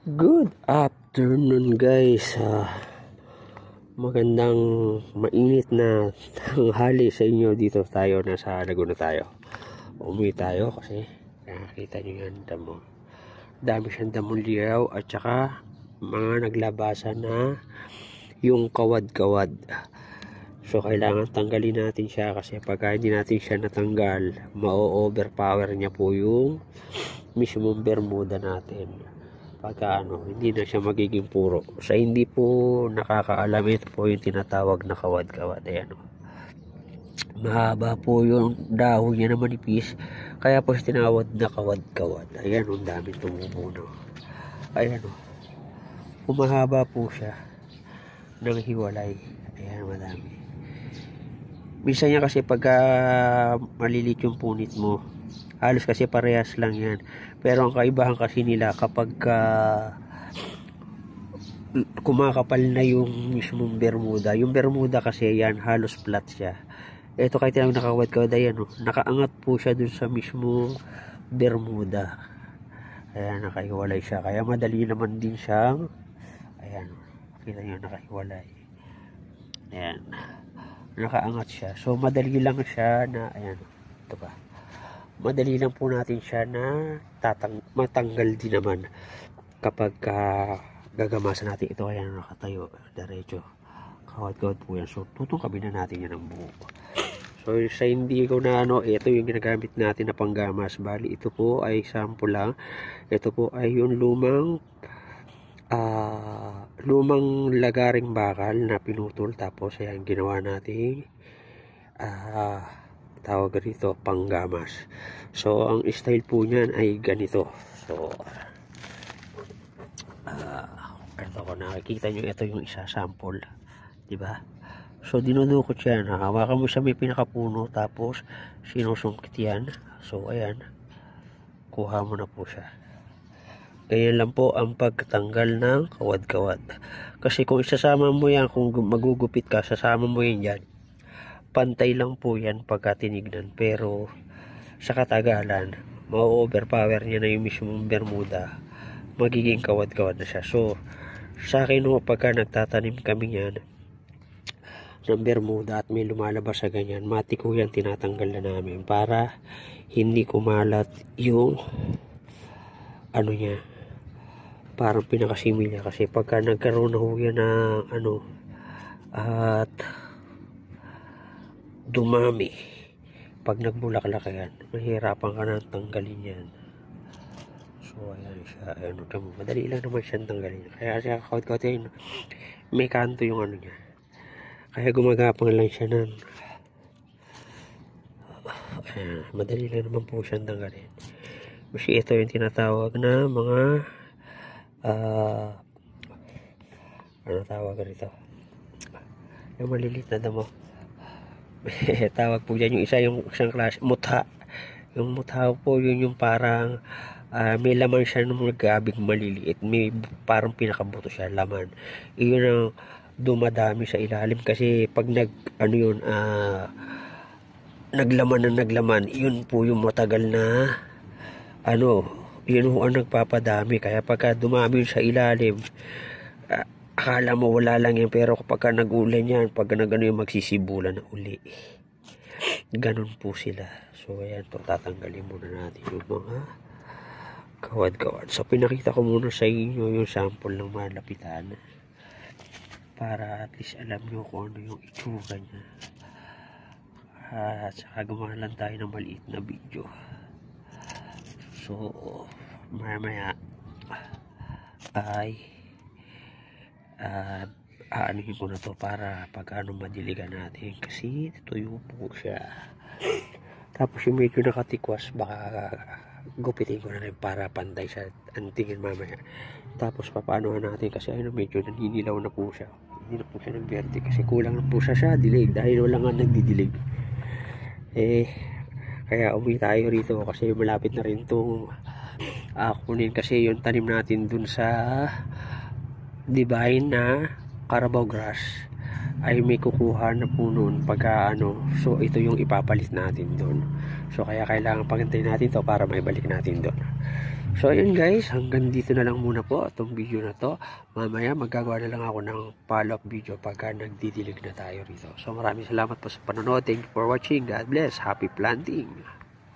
Good afternoon guys. Magandang mainit na tanghali sa inyo. Dito tayo, nasa Laguna tayo. Umuwi tayo kasi nakakita nyo yan, damo. Dami siyang damong liyaw at saka mga naglabasa na yung kawad-kawad. So kailangan tanggalin natin siya kasi pag hindi natin siya natanggal, ma-overpower niya po yung mismong bermuda natin. Pagka hindi na siya magiging puro. Sa hindi po nakakaalam, ito po yung tinatawag na kawad-kawad. Ayan, mahaba po yung dahon niya na manipis, kaya po siya tinawag na kawad-kawad. Ayan, ang dami tumubuno. Ayan, humahaba po siya ng hiwalay. Ayan, madami. Minsan niya kasi pagka malilit yung punit mo, halos kasi parehas lang yan. Pero ang kaibahan kasi nila kapag kumakapal na yung mismong bermuda. Yung bermuda kasi yan halos flat siya. Ito kahit yung nakawad-kawad, ayan, nakaangat po siya dun sa mismong bermuda. Ayan, nakahiwalay siya. Kaya madali naman din siyang, ayan, kita nyo, nakahiwalay. Ayan, nakaangat siya. So madali lang siya na, ayan, ito pa. Madali lang po natin siya na matanggal din naman kapag gagamasan natin ito. Kaya nakatayo diretso, kawad-kawad po yan. So tutungkabin na natin yan ng buo. So sa hindi ko na ito yung ginagamit natin na panggamas. Bali ito po ay sample lang. Ito po ay yung lumang lagaring bakal na pinutol, tapos ayan ginawa natin tawag rito panggamas. So ang style po niyan ay ganito. So ito ko nakikita nyo, ito yung isa sample, di ba? So dinudukot yan, hawakan mo siya, may pinakapuno, tapos sinusungkit yan. So ayan, kuha mo na po siya. Ganyan lang po ang pagtanggal ng kawad-kawad. Kasi kung isasama mo yan, kung magugupit ka, sasama mo yan dyan, pantay lang po yan pagka tinignan. Pero sa katagalan, ma-overpower niya na yung mismong bermuda, magiging kawad-kawad na siya. So sa akin pagka nagtatanim kami yan ng bermuda at may lumalabas sa ganyan, matik ko yan tinatanggal na namin para hindi kumalat yung niya, parang pinakasimilya. Kasi pagka nagkaroon na ho yan ng at dumami, pag nagbulaklak yan, mahirapan ka na tanggalin yan. So ayan siya, madali lang naman siyang tanggalin. Kaya siya kawad-kawad yan, may kanto yung niya, kaya gumagapang lang siya ng madali lang naman po siyang tanggalin. Kasi ito yung tinatawag na mga tawag rito, yung malilit na damo. Tawag po dyan yung isang klase, mutha. Yung mutha po yun yung parang may laman siya ng mga gabing maliliit, may parang pinakabuto siya laman. Iyon ang dumadami sa ilalim kasi pag naglaman, yun po yung matagal na yun po ang nagpapadami. Kaya pagka dumami sa ilalim, akala mo wala lang yan, pero kapag nag-ulan yan, pag yung magsisibulan na uli. Ganun po sila. So ayan po, tatanggalin muna natin yung mga kawad-kawad. So pinakita ko muna sa inyo yung sample ng malapitan para at least alam nyo kung ano yung itsura nya. At saka gumawa lang tayo ng maliit na video. So maya ay aanuhin ko na to para pag madiligan natin, kasi tuyo po siya. Tapos yung medyo nakatikwas, baka gupitin ko na rin para pantay siya ang tingin mamaya. Tapos papaanohan natin kasi medyo naninilaw na po siya. Hindi na po siya nag-verde kasi kulang na po siya sa dilig, dahil wala nga nagdidilig. Kaya umuwi tayo rito kasi malapit na rin itong kunin, kasi yung tanim natin dun sa divine na Carabao grass ay may kukuha na po noon pagka so ito yung ipapalit natin doon. So kaya kailangan paghintayin natin to para maibalik natin doon. So ayun guys, hanggang dito na lang muna po itong video na to. Mamaya magagawa na lang ako ng follow-up video pagka nagdidilig na tayo rito. So maraming salamat po sa panonood. Thank you for watching. God bless. Happy planting.